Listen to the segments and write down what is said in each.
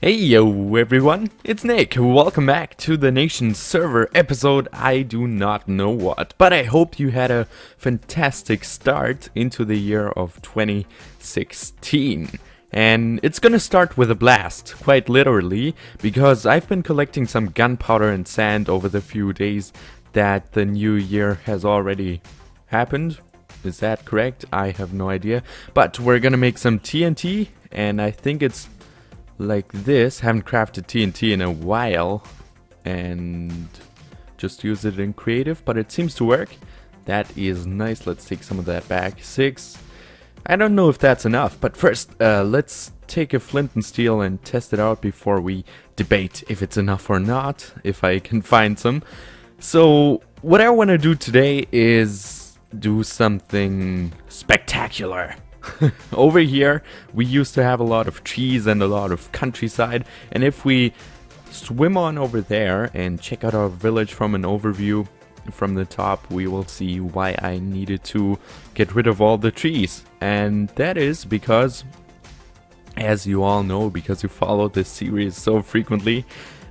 Hey yo everyone, it's Nick. Welcome back to the Nation server episode I do not know what, but I hope you had a fantastic start into the year of 2016. And it's gonna start with a blast, quite literally, because I've been collecting some gunpowder and sand over the few days that the new year has already happened. Is that correct? I have no idea. But we're gonna make some TNT, and I think it's like this. Haven't crafted TNT in a while and just use it in creative, but it seems to work. That is nice. Let's take some of that back. 6. I don't know if that's enough, but first let's take a flint and steel and test it out before we debate if it's enough or not, if I can find some. So what I want to do today is do something spectacular. Over here we used to have a lot of trees and a lot of countryside, and if we swim on over there and check out our village from an overview from the top, we will see why I needed to get rid of all the trees. And that is because, as you all know, because you follow this series so frequently,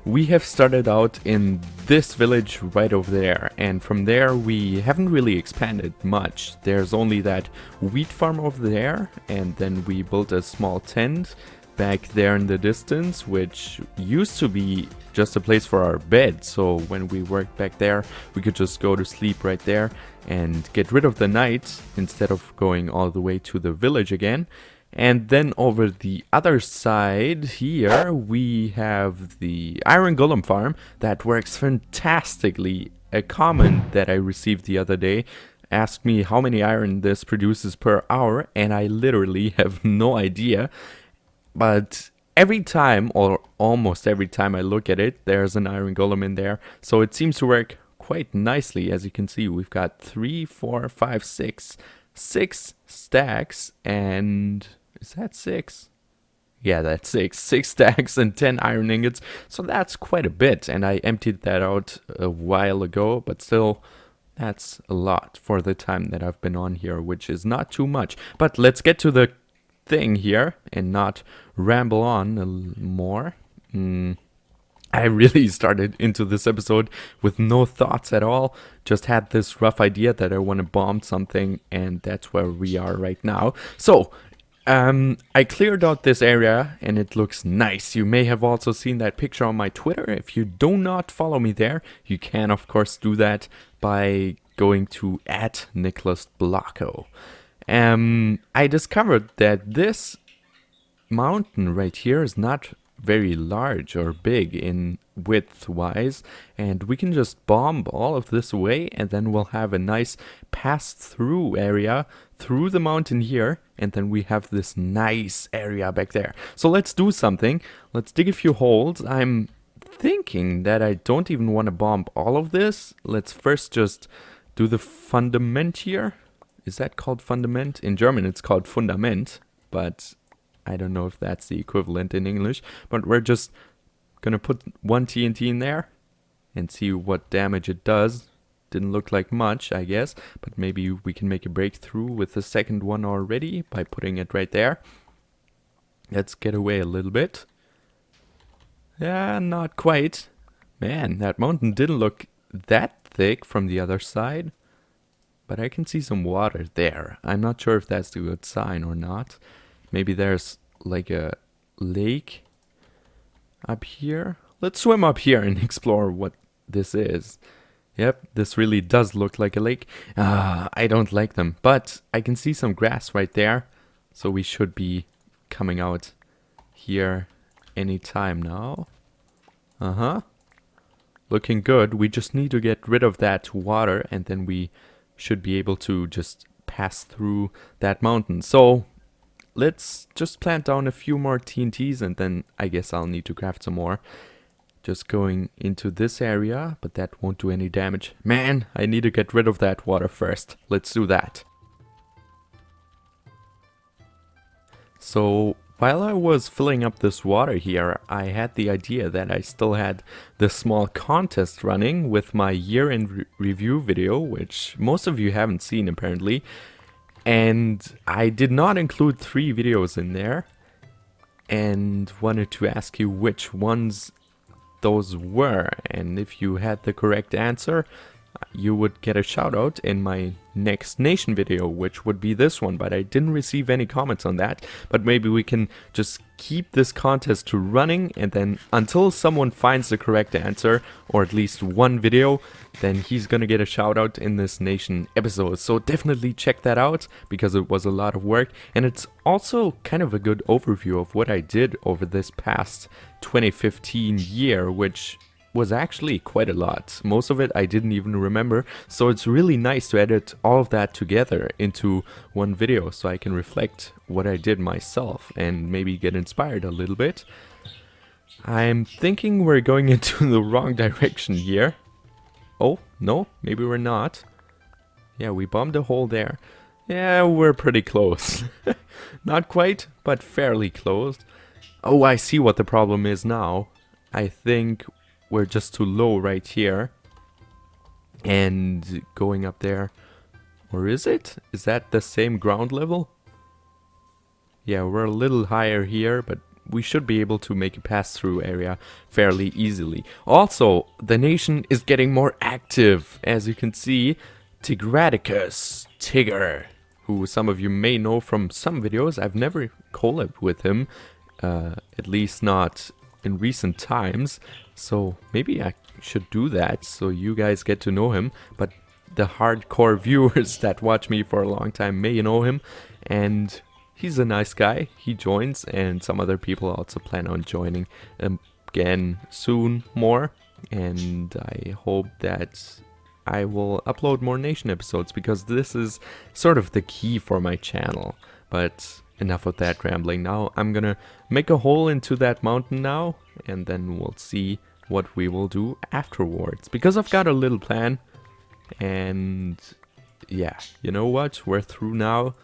we have started out in this village right over there, and from there we haven't really expanded much. There's only that wheat farm over there, and then we built a small tent back there in the distance, which used to be just a place for our bed, so when we worked back there we could just go to sleep right there and get rid of the night instead of going all the way to the village again. And then over the other side here we have the iron golem farm that works fantastically. A comment that I received the other day asked me how many iron this produces per hour, and I literally have no idea. But every time, or almost every time I look at it, there's an iron golem in there. So it seems to work quite nicely. As you can see, we've got 3, 4, 5, 6 stacks, and is that 6? Yeah, that's 6. 6 stacks and 10 iron ingots. So that's quite a bit, and I emptied that out a while ago, but still, that's a lot for the time that I've been on here, which is not too much. But let's get to the thing here and not ramble on more. I really started into this episode with no thoughts at all. Just had this rough idea that I want to bomb something, and that's where we are right now. So I cleared out this area and it looks nice. You may have also seen that picture on my Twitter. If you do not follow me there, you can of course do that by going to @NiclasBlocko. I discovered that this mountain right here is not very large or big in width wise, and we can just bomb all of this away, and then we'll have a nice pass through area through the mountain here, and then we have this nice area back there. So let's do something. Let's dig a few holes. I'm thinking that I don't even want to bomb all of this. Let's first just do the fundament here. Is that called fundament? In German it's called Fundament, but I don't know if that's the equivalent in English. But we're just gonna put one TNT in there and see what damage it does. Didn't look like much, I guess, but maybe we can make a breakthrough with the second one already by putting it right there. Let's get away a little bit. Yeah, not quite. Man, that mountain didn't look that thick from the other side. But I can see some water there. I'm not sure if that's a good sign or not. Maybe there's like a lake up here. Let's swim up here and explore what this is. Yep, this really does look like a lake. I don't like them, but I can see some grass right there. So we should be coming out here anytime now. Looking good. We just need to get rid of that water, and then we should be able to just pass through that mountain. So let's just plant down a few more TNTs, and then I guess I'll need to craft some more. Just going into this area, but that won't do any damage. Man, I need to get rid of that water first. Let's do that. So while I was filling up this water here, I had the idea that I still had this small contest running with my year-end review video, which most of you haven't seen apparently. And I did not include 3 videos in there. and wanted to ask you which ones those were, and if you had the correct answer, you would get a shout out in my next nation video, which would be this one, but I didn't receive any comments on that. But maybe we can just keep this contest running, and then until someone finds the correct answer, or at least one video, then he's gonna get a shout out in this nation episode. So definitely check that out, because it was a lot of work, and it's also kind of a good overview of what I did over this past 2015 year, which was actually quite a lot. Most of it I didn't even remember, so it's really nice to edit all of that together into one video so I can reflect what I did myself and maybe get inspired a little bit. I'm thinking we're going into the wrong direction here. Oh, no, maybe we're not. Yeah, we bombed a hole there. Yeah, we're pretty close. Not quite, but fairly close. Oh, I see what the problem is now. I think we're just too low right here. And going up there. Or is it? Is that the same ground level? Yeah, we're a little higher here, but we should be able to make a pass-through area fairly easily. Also, the nation is getting more active. As you can see, Tigradicus, Tigger, who some of you may know from some videos. I've never collabed with him, at least not in recent times, so maybe I should do that so you guys get to know him. But the hardcore viewers that watch me for a long time may know him, and he's a nice guy. He joins, and some other people also plan on joining again soon more, and I hope that I will upload more nation episodes, because this is sort of the key for my channel. But enough of that rambling now. I'm gonna make a hole into that mountain now, and then we'll see what we will do afterwards, because I've got a little plan. And yeah, you know what, we're through now.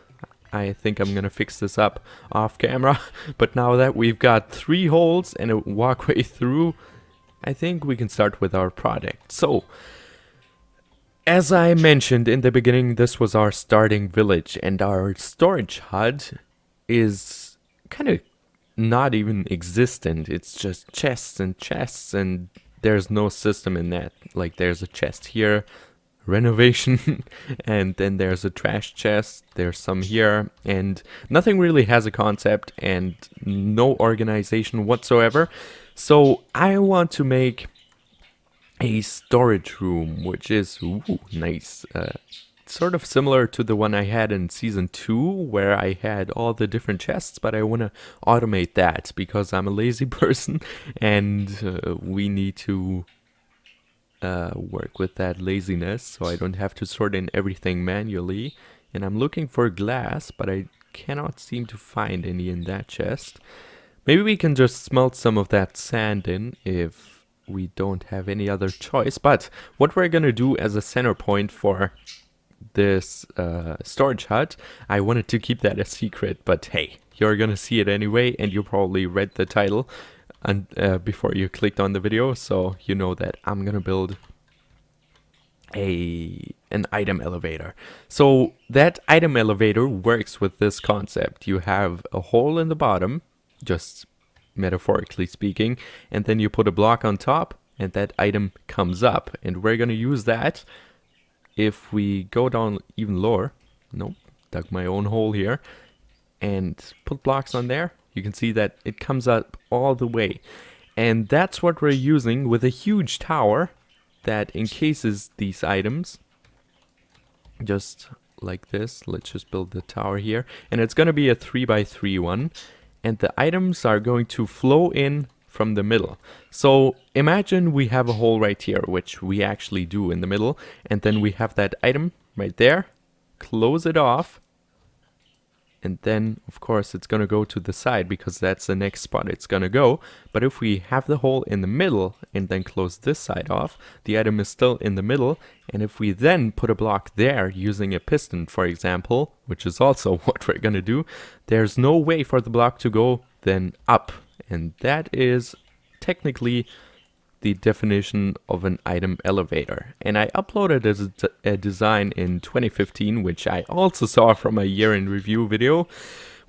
I think I'm gonna fix this up off camera, but now that we've got 3 holes and a walkway through, I think we can start with our project. So, as I mentioned in the beginning, this was our starting village, and our storage hut is kind of not even existent. It's just chests and chests, and there's no system in that. Like, there's a chest here, renovation, and then there's a trash chest, there's some here, and nothing really has a concept and no organization whatsoever. So I want to make a storage room, which is nice, sort of similar to the one I had in season 2, where I had all the different chests, but I want to automate that because I'm a lazy person, and we need to work with that laziness, so I don't have to sort in everything manually. And I'm looking for glass, but I cannot seem to find any in that chest. Maybe we can just smelt some of that sand in if we don't have any other choice. But what we're gonna do as a center point for this storage hut, I wanted to keep that a secret, but hey, you're gonna see it anyway, and you probably read the title and before you clicked on the video, so you know that I'm gonna build an item elevator. So that item elevator works with this concept. You have a hole in the bottom, just metaphorically speaking, and then you put a block on top, and that item comes up, and we're gonna use that. If we go down even lower, nope, dug my own hole here, and put blocks on there, you can see that it comes up all the way. And that's what we're using with a huge tower that encases these items. Just like this. Let's just build the tower here. And it's going to be a 3x3 one. And the items are going to flow in from the middle. So imagine we have a hole right here, which we actually do in the middle. And then we have that item right there. Close it off. And then, of course, it's going to go to the side because that's the next spot it's going to go. But if we have the hole in the middle and then close this side off, the item is still in the middle. And if we then put a block there using a piston, for example, which is also what we're going to do, there's no way for the block to go then up. And that is technically the definition of an item elevator. And I uploaded a design in 2015, which I also saw from a year in review video,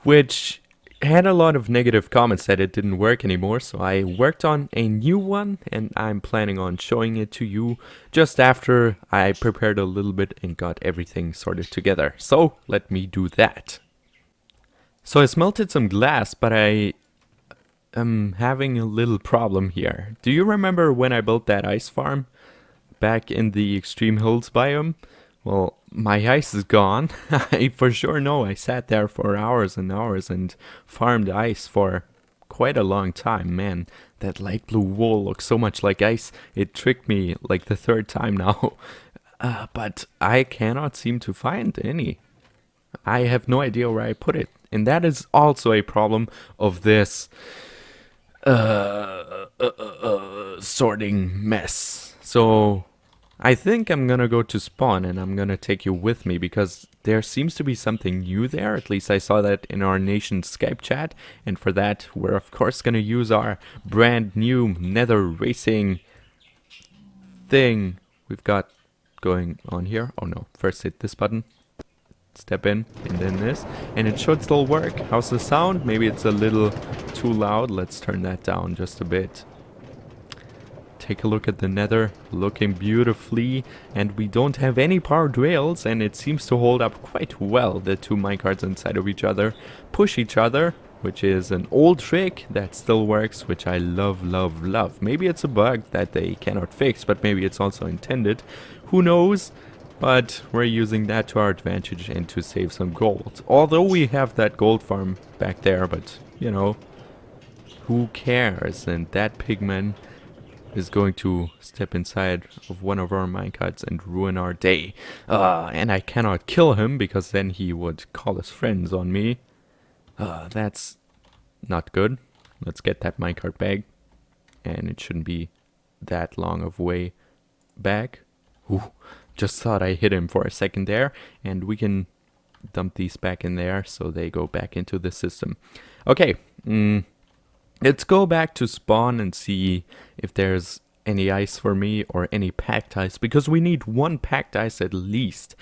which had a lot of negative comments that it didn't work anymore, so I worked on a new one, and I'm planning on showing it to you just after I prepared a little bit and got everything sorted together. So let me do that. So I smelted some glass, but I am having a little problem here. Do you remember when I built that ice farm back in the extreme hills biome? Well, my ice is gone. I for sure know I sat there for hours and hours and farmed ice for quite a long time. Man, that light blue wool looks so much like ice. It tricked me like the third time now. But I cannot seem to find any. I have no idea where I put it. And that is also a problem of this sorting mess. So I think I'm gonna go to spawn and I'm gonna take you with me because there seems to be something new there. At least I saw that in our nation's Skype chat, and for that we're of course gonna use our brand new nether racing thing we've got going on here. Oh no, first hit this button, step in, and then this, and it should still work. How's the sound? Maybe it's a little too loud. Let's turn that down just a bit. Take a look at the nether, looking beautifully, and we don't have any powered rails, and it seems to hold up quite well. The two minecarts inside of each other push each other, which is an old trick that still works, which I love, love, love. Maybe it's a bug that they cannot fix, but maybe it's also intended. Who knows? But we're using that to our advantage and to save some gold. Although we have that gold farm back there, but, you know, who cares? And that pigman is going to step inside of one of our minecarts and ruin our day. And I cannot kill him because then he would call his friends on me. That's not good. Let's get that minecart back. And it shouldn't be that long of way back. Ooh, just thought I hit him for a second there. And we can dump these back in there so they go back into the system. Okay, let's go back to spawn and see if there's any ice for me or any packed ice, because we need one packed ice at least,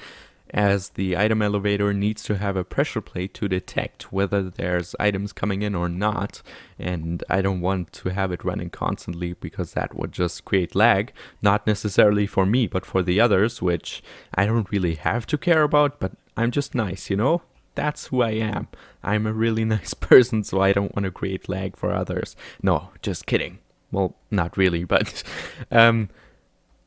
as the item elevator needs to have a pressure plate to detect whether there's items coming in or not, and I don't want to have it running constantly because that would just create lag, not necessarily for me but for the others, which I don't really have to care about, but I'm just nice, you know? That's who I am. I'm a really nice person, so I don't want to create lag for others. No, just kidding. Well, not really, but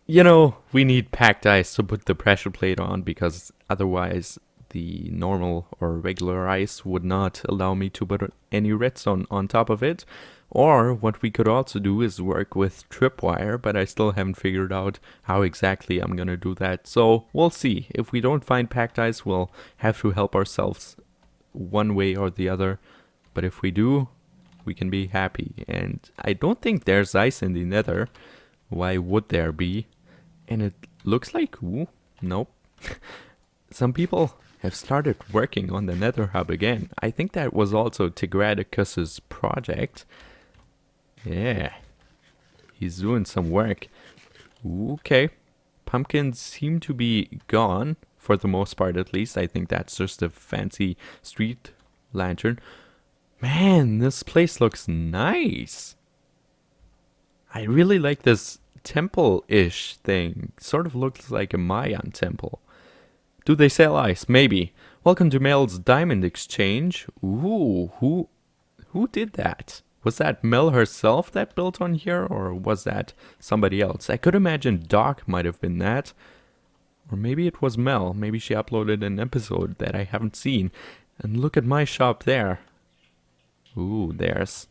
you know, we need packed ice to put the pressure plate on, because otherwise the normal or regular ice would not allow me to put any redstone on top of it. Or what we could also do is work with tripwire, but I still haven't figured out how exactly I'm gonna do that. So we'll see. If we don't find packed ice, we'll have to help ourselves one way or the other. But if we do, we can be happy. And I don't think there's ice in the nether. Why would there be? And it looks like, ooh, nope. Some people have started working on the nether hub again. I think that was also Tigradicus's project. Yeah, he's doing some work. Okay, pumpkins seem to be gone, for the most part at least. I think that's just a fancy street lantern. Man, this place looks nice. I really like this temple-ish thing. Sort of looks like a Mayan temple. Do they sell ice? Maybe. Welcome to Mel's Diamond Exchange. Ooh, who did that? Was that Mel herself that built on here, or was that somebody else? I could imagine Doc might have been that. Or maybe it was Mel. Maybe she uploaded an episode that I haven't seen. And look at my shop there. Ooh, there's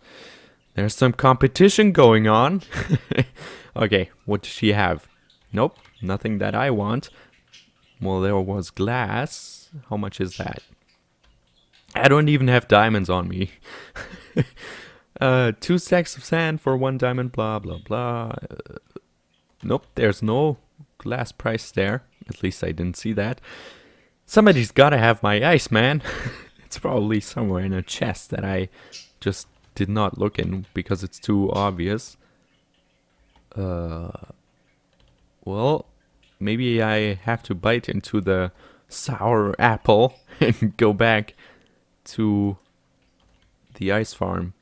some competition going on. Okay, what does she have? Nope, nothing that I want. Well, there was glass. How much is that? I don't even have diamonds on me. 2 stacks of sand for 1 diamond, blah, blah, blah. Nope, there's no glass price there. At least I didn't see that. Somebody's gotta have my ice, man. It's probably somewhere in a chest that I just did not look in because it's too obvious. Well, maybe I have to bite into the sour apple and go back to the ice farm.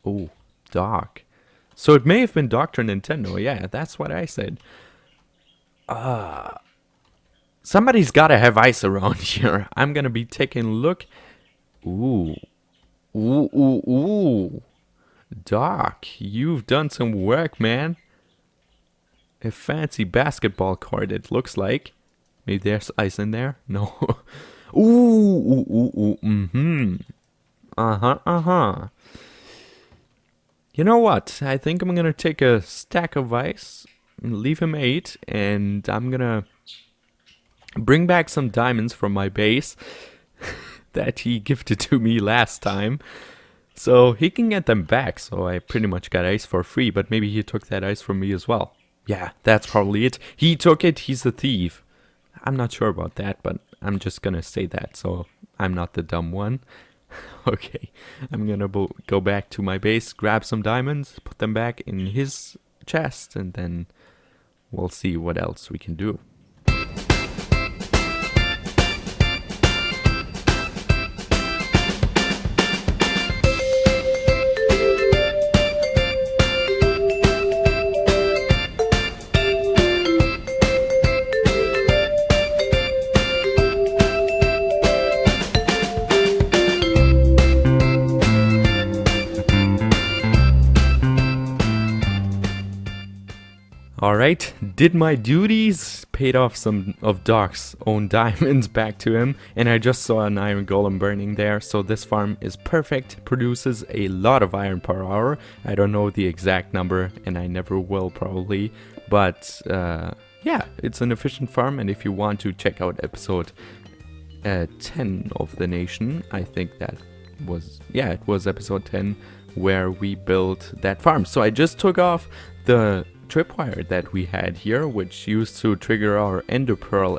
Oh, Doc. So it may have been Dr. Nintendo. Yeah, that's what I said. Somebody's gotta have ice around here. I'm gonna be taking a look. Ooh. Ooh, ooh, ooh. Doc, you've done some work, man. A fancy basketball court, it looks like. Maybe there's ice in there? No. Ooh, ooh, ooh, ooh, mm-hmm. Uh-huh, uh-huh. You know what? I think I'm gonna take a stack of ice, leave him 8, and I'm gonna bring back some diamonds from my base that he gifted to me last time. So he can get them back, so I pretty much got ice for free, but maybe he took that ice from me as well. Yeah, that's probably it. He took it, he's a thief. I'm not sure about that, but I'm just gonna say that, so I'm not the dumb one. Okay, I'm gonna go back to my base, grab some diamonds, put them back in his chest, and then we'll see what else we can do. Alright, did my duties, paid off some of Doc's own diamonds back to him, and I just saw an iron golem burning there, so this farm is perfect, produces a lot of iron per hour. I don't know the exact number, and I never will probably, but yeah, it's an efficient farm, and if you want to check out episode 10 of The Nation, I think that was, yeah, it was episode 10, where we built that farm. So I just took off the tripwire that we had here, which used to trigger our ender pearl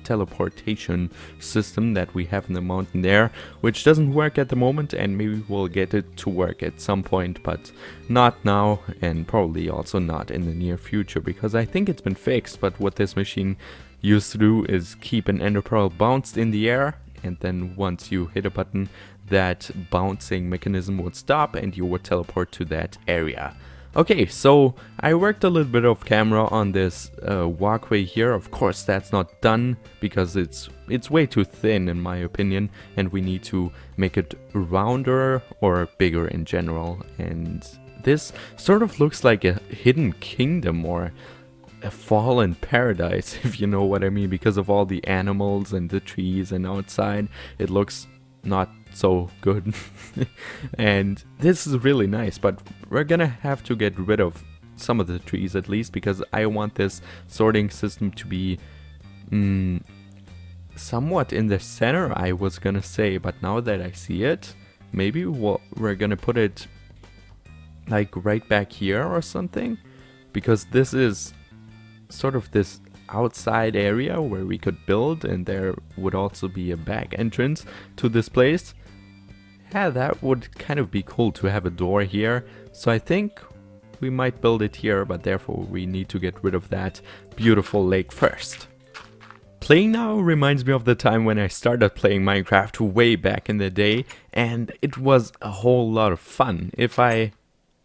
teleportation system that we have in the mountain there, which doesn't work at the moment, and maybe we'll get it to work at some point, but not now, and probably also not in the near future, because I think it's been fixed. But what this machine used to do is keep an ender pearl bounced in the air, and then once you hit a button, that bouncing mechanism would stop and you would teleport to that area. Okay, so I worked a little bit off camera on this walkway here. Of course, that's not done because it's way too thin in my opinion, and we need to make it rounder or bigger in general. And this sort of looks like a hidden kingdom or a fallen paradise, if you know what I mean, because of all the animals and the trees, and outside it looks not so good. And this is really nice, but we're gonna have to get rid of some of the trees at least, because I want this sorting system to be somewhat in the center, I was gonna say, but now that I see it, maybe we're gonna put it like right back here or something, because this is sort of this outside area where we could build, and there would also be a back entrance to this place. Yeah, that would kind of be cool to have a door here, so I think we might build it here, but therefore we need to get rid of that beautiful lake first. Playing now reminds me of the time when I started playing Minecraft way back in the day, and it was a whole lot of fun. If I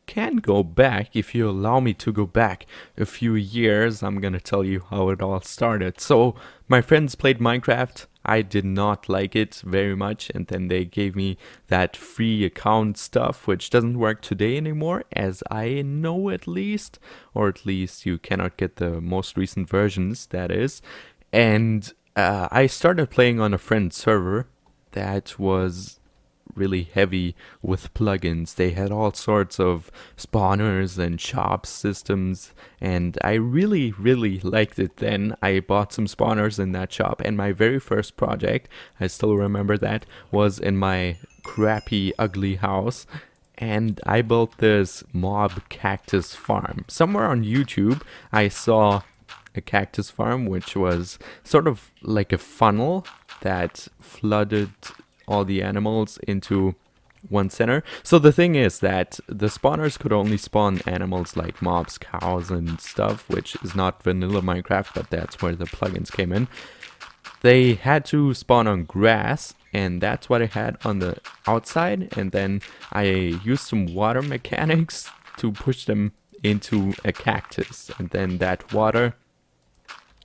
can go back, if you allow me to go back a few years, I'm gonna tell you how it all started. So my friends played Minecraft, I did not like it very much, and then they gave me that free account stuff, which doesn't work today anymore, as I know at least, or at least you cannot get the most recent versions, that is. And I started playing on a friend's server that was really heavy with plugins. They had all sorts of spawners and shop systems, and I really liked it then. I bought some spawners in that shop, and my very first project, I still remember that, was in my crappy ugly house, and I built this mob cactus farm. Somewhere on YouTube I saw a cactus farm which was sort of like a funnel that flooded all the animals into one center. So the thing is that the spawners could only spawn animals like mobs, cows and stuff, which is not vanilla Minecraft, but that's where the plugins came in. They had to spawn on grass, and that's what I had on the outside, and then I used some water mechanics to push them into a cactus, and then that water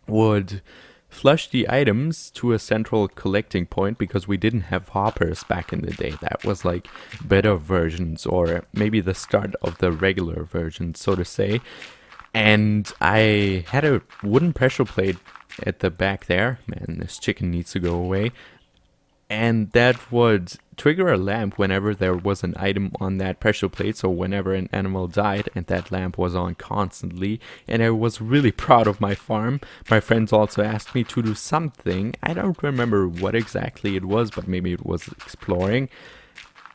would flush the items to a central collecting point, because we didn't have hoppers back in the day. That was like better versions, or maybe the start of the regular version, so to say. And I had a wooden pressure plate at the back there. Man, this chicken needs to go away. And that would trigger a lamp whenever there was an item on that pressure plate, so whenever an animal died, and that lamp was on constantly. And I was really proud of my farm. My friends also asked me to do something. I don't remember what exactly it was, but maybe it was exploring.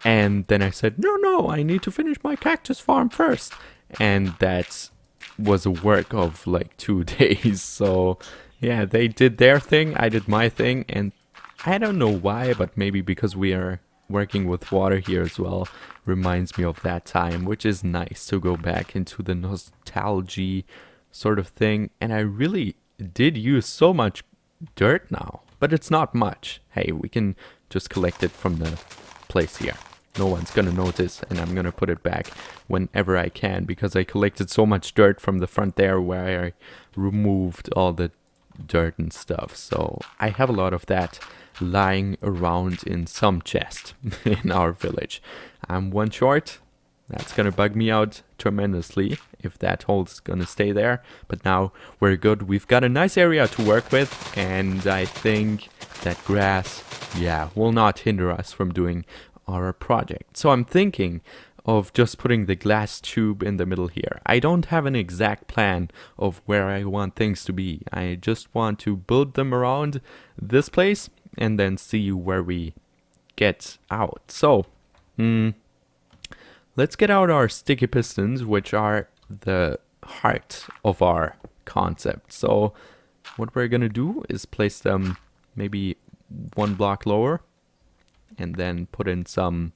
And then I said, no, I need to finish my cactus farm first. And that was a work of like 2 days. So yeah, they did their thing, I did my thing, and I don't know why, but maybe because we are working with water here as well, reminds me of that time, which is nice to go back into the nostalgia sort of thing. And I really did use so much dirt now, but it's not much. Hey, we can just collect it from the place here. No one's gonna notice, and I'm gonna put it back whenever I can, because I collected so much dirt from the front there where I removed all the dirt and stuff. So I have a lot of that lying around in some chest in our village. I'm one short. That's gonna bug me out tremendously if that hole's gonna stay there. But now we're good. We've got a nice area to work with, and I think that grass, yeah, will not hinder us from doing our project. So I'm thinking of just putting the glass tube in the middle here. I don't have an exact plan of where I want things to be. I just want to build them around this place and then see where we get out. So, let's get out our sticky pistons, which are the heart of our concept. So what we're gonna do is place them maybe 1 block lower, and then put in some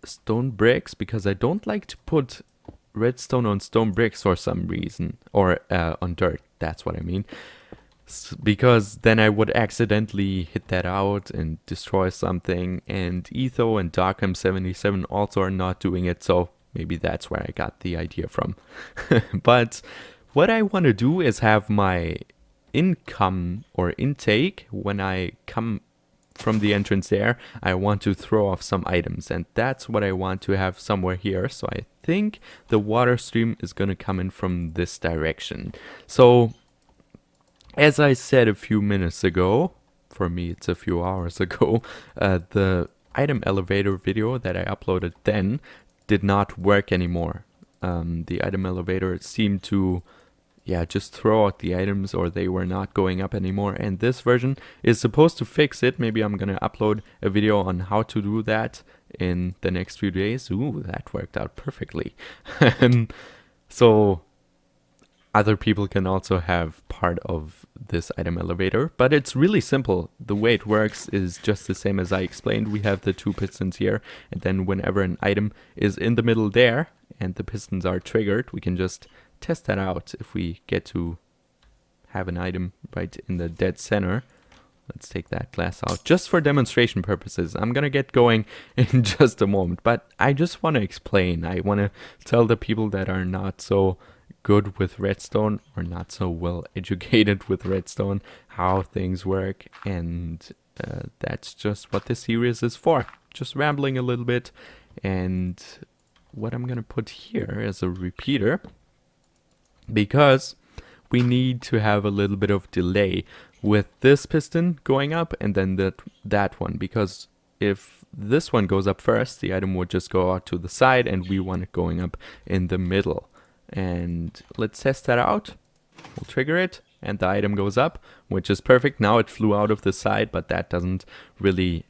stone bricks, because I don't like to put redstone on stone bricks for some reason, or on dirt, that's what I mean. Because then I would accidentally hit that out and destroy something, and Etho and SM17 also are not doing it, so maybe that's where I got the idea from. But what I want to do is have my income or intake when I come from the entrance there. I want to throw off some items, and that's what I want to have somewhere here. So I think the water stream is gonna come in from this direction. So as I said a few minutes ago, for me it's a few hours ago, the item elevator video that I uploaded then did not work anymore. The item elevator seemed to just throw out the items, or they were not going up anymore, and this version is supposed to fix it. Maybe I'm gonna upload a video on how to do that in the next few days. Ooh, that worked out perfectly. So other people can also have part of this item elevator, but it's really simple. The way it works is just the same as I explained. We have the 2 pistons here, and then whenever an item is in the middle there and the pistons are triggered, we can just test that out. If we get to have an item right in the dead center, let's take that glass out just for demonstration purposes. I'm gonna get going in just a moment, but I just want to explain. I want to tell the people that are not so good with redstone, or not so well educated with redstone, how things work, and that's just what this series is for. Just rambling a little bit. And what I'm gonna put here is a repeater, because we need to have a little bit of delay with this piston going up and then that one, because if this one goes up first, the item would just go out to the side, and we want it going up in the middle. And let's test that out. We'll trigger it, and the item goes up, which is perfect. Now it flew out of the side, but that doesn't really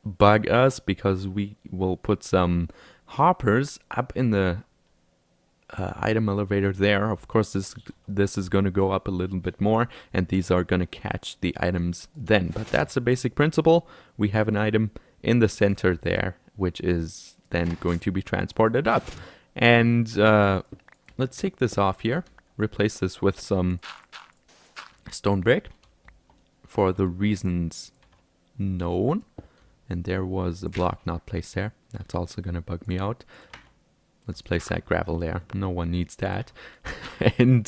bug us, because we will put some hoppers up in the item elevator there. Of course, this is going to go up a little bit more, and these are going to catch the items then. But that's the basic principle. We have an item in the center there, which is then going to be transported up. And let's take this off here, replace this with some stone brick for the reasons known. And there was a block not placed there. That's also gonna bug me out. Let's place that gravel there. No one needs that. And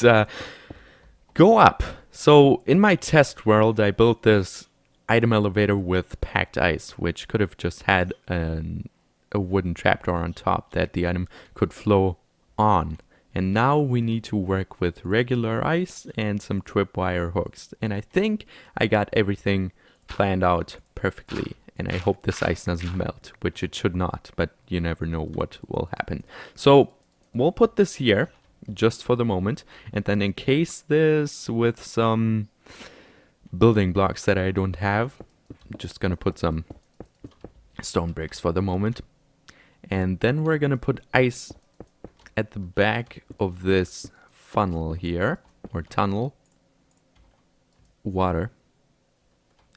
go up. So in my test world, I built this item elevator with packed ice, which could have just had a wooden trapdoor on top that the item could flow on. And now we need to work with regular ice and some tripwire hooks. And I think I got everything planned out perfectly. And I hope this ice doesn't melt, which it should not, but you never know what will happen. So we'll put this here just for the moment, and then encase this with some building blocks that I don't have. I'm just gonna put some stone bricks for the moment. And then we're gonna put ice at the back of this funnel here, or tunnel. Water.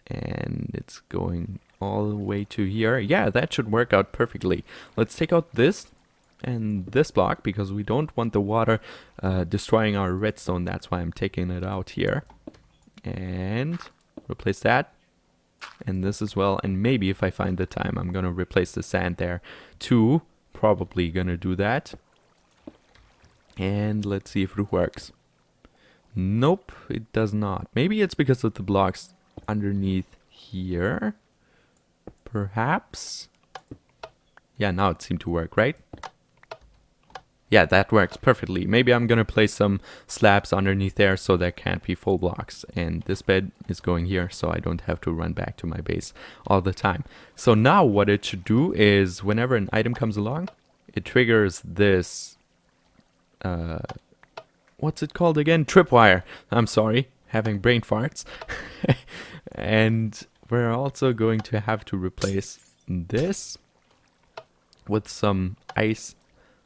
And it's going all the way to here. Yeah, that should work out perfectly. Let's take out this and this block because we don't want the water destroying our redstone. That's why I'm taking it out here. And replace that. And this as well. And maybe if I find the time, I'm gonna replace the sand there too. Probably gonna do that. And let's see if it works. Nope, it does not. Maybe it's because of the blocks underneath here. Perhaps. Yeah, now it seemed to work, right? Yeah, that works perfectly. Maybe I'm gonna place some slabs underneath there so there can't be full blocks. And this bed is going here so I don't have to run back to my base all the time. So now what it should do is whenever an item comes along, it triggers this what's it called again? Tripwire. I'm sorry, having brain farts. And we're also going to have to replace this with some ice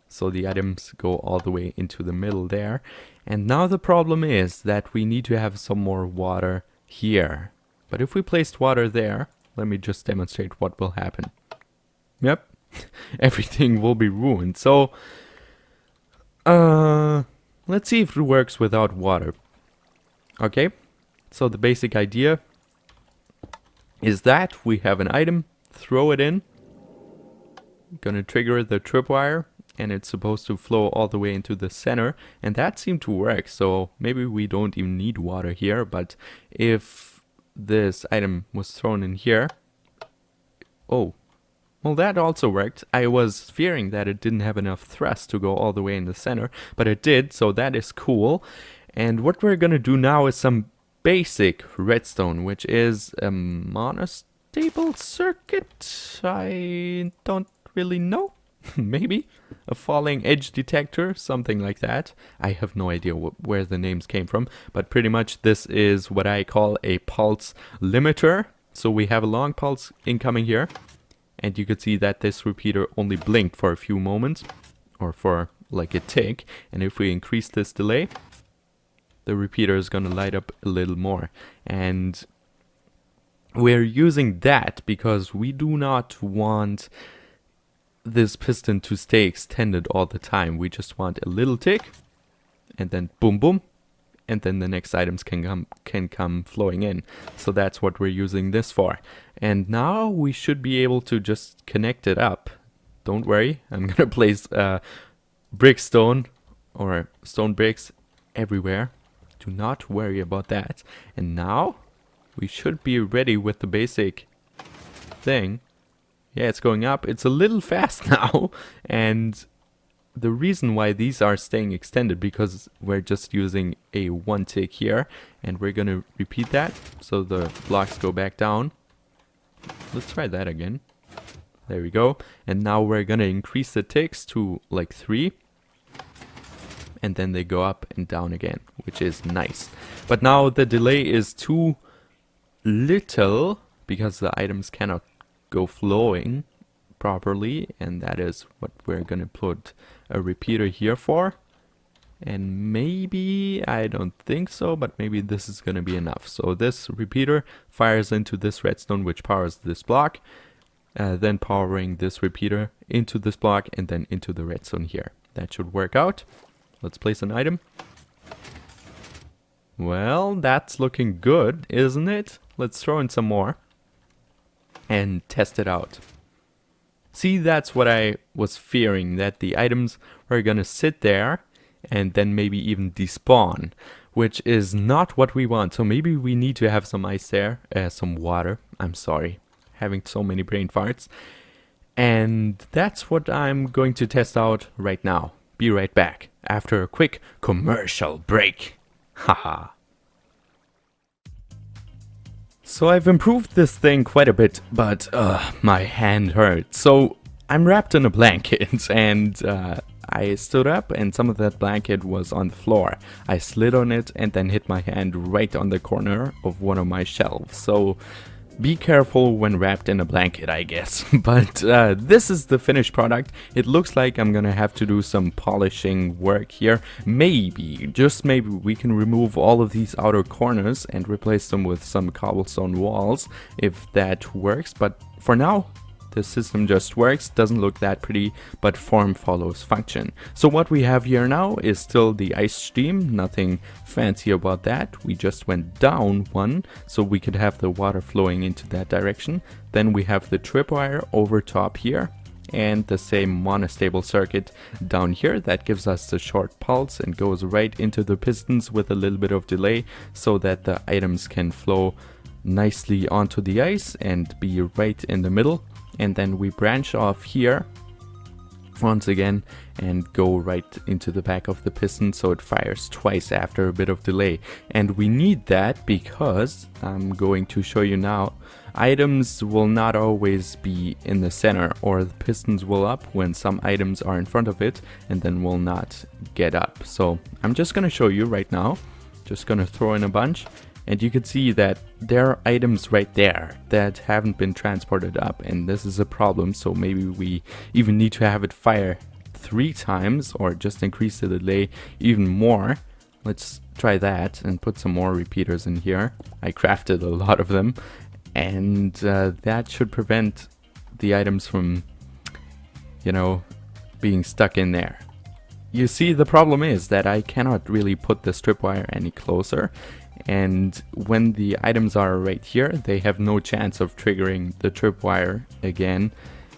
so the items go all the way into the middle there. And now the problem is that we need to have some more water here. But if we placed water there, let me just demonstrate what will happen. Yep, everything will be ruined. So let's see if it works without water. Okay, so the basic idea is that we have an item, throw it in, gonna trigger the tripwire, and it's supposed to flow all the way into the center, and that seemed to work. So maybe we don't even need water here, but if this item was thrown in here, oh, well, that also worked. I was fearing that it didn't have enough thrust to go all the way in the center, but it did, so that is cool. And what we're gonna do now is some basic redstone, which is a monostable circuit. I don't really know. Maybe a falling edge detector, something like that. I have no idea where the names came from, but pretty much this is what I call a pulse limiter. So we have a long pulse incoming here. And you could see that this repeater only blinked for a few moments, or for like a tick. And if we increase this delay, the repeater is gonna light up a little more. And we're using that because we do not want this piston to stay extended all the time. We just want a little tick, and then boom boom, and then the next items can come flowing in. So that's what we're using this for. And now we should be able to just connect it up. Don't worry, I'm gonna place brickstone or stone bricks everywhere. Do not worry about that. And now we should be ready with the basic thing. Yeah, it's going up. It's a little fast now, and the reason why these are staying extended because we're just using a one tick here, and we're gonna repeat that so the blocks go back down. Let's try that again. There we go. And now we're gonna increase the ticks to like 3, and then they go up and down again, which is nice. But now the delay is too little because the items cannot go flowing properly, and that is what we're gonna put a repeater here for. And maybe, I don't think so, but maybe this is gonna be enough. So this repeater fires into this redstone, which powers this block, then powering this repeater into this block and then into the redstone here. That should work out. Let's place an item. Well, that's looking good, isn't it? Let's throw in some more. and test it out. See, that's what I was fearing, that the items were gonna sit there and then maybe even despawn, which is not what we want. So maybe we need to have some ice there, some water. I'm sorry, having so many brain farts. And that's what I'm going to test out right now. Be right back after a quick commercial break. Haha. So I've improved this thing quite a bit, but my hand hurts. So I'm wrapped in a blanket and I stood up and some of that blanket was on the floor. I slid on it and then hit my hand right on the corner of one of my shelves. So be careful when wrapped in a blanket, I guess. But this is the finished product. It looks like I'm gonna have to do some polishing work here. Maybe, just maybe, we can remove all of these outer corners and replace them with some cobblestone walls, if that works. But for now, the system just works, doesn't look that pretty, but form follows function. So what we have here now is still the ice stream, nothing fancy about that. We just went down one, so we could have the water flowing into that direction. Then we have the tripwire over top here, and the same monostable circuit down here that gives us the short pulse and goes right into the pistons with a little bit of delay, so that the items can flow nicely onto the ice and be right in the middle. And then we branch off here once again and go right into the back of the piston, so it fires twice after a bit of delay. And we need that because I'm going to show you now, items will not always be in the center, or the pistons will up when some items are in front of it and then will not get up. So I'm just gonna show you right now, just gonna throw in a bunch. And you can see that there are items right there that haven't been transported up, and this is a problem. So maybe we even need to have it fire 3 times or just increase the delay even more. Let's try that and put some more repeaters in here. I crafted a lot of them, and that should prevent the items from, you know, being stuck in there. You see, the problem is that I cannot really put the tripwire any closer. And when the items are right here, they have no chance of triggering the tripwire again,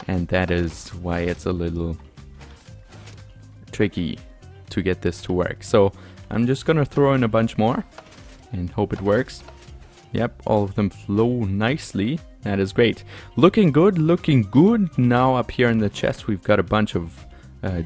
and that is why it's a little tricky to get this to work. So I'm just gonna throw in a bunch more and hope it works. Yep, all of them flow nicely. That is great. Looking good, looking good. Now up here in the chest we've got a bunch of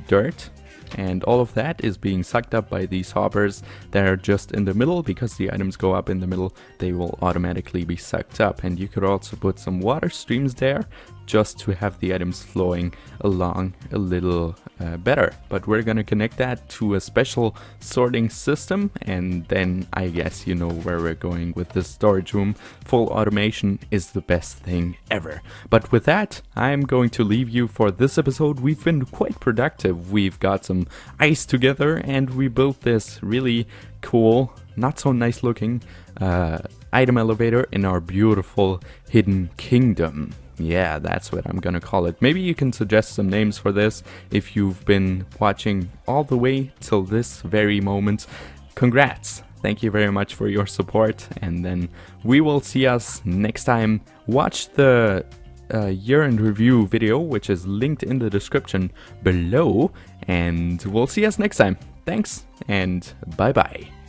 dirt. And all of that is being sucked up by these hoppers that are just in the middle. Because the items go up in the middle, they will automatically be sucked up. And you could also put some water streams there just to have the items flowing along a little better. But we're gonna connect that to a special sorting system, and then I guess you know where we're going with this storage room. Full automation is the best thing ever. But with that, I'm going to leave you for this episode. We've been quite productive. We've got some ice together and we built this really cool, not so nice looking item elevator in our beautiful hidden kingdom. Yeah, that's what I'm gonna call it. Maybe you can suggest some names for this if you've been watching all the way till this very moment. Congrats! Thank you very much for your support, and then we will see us next time. Watch the year in review video, which is linked in the description below, and we'll see us next time. Thanks, and bye bye.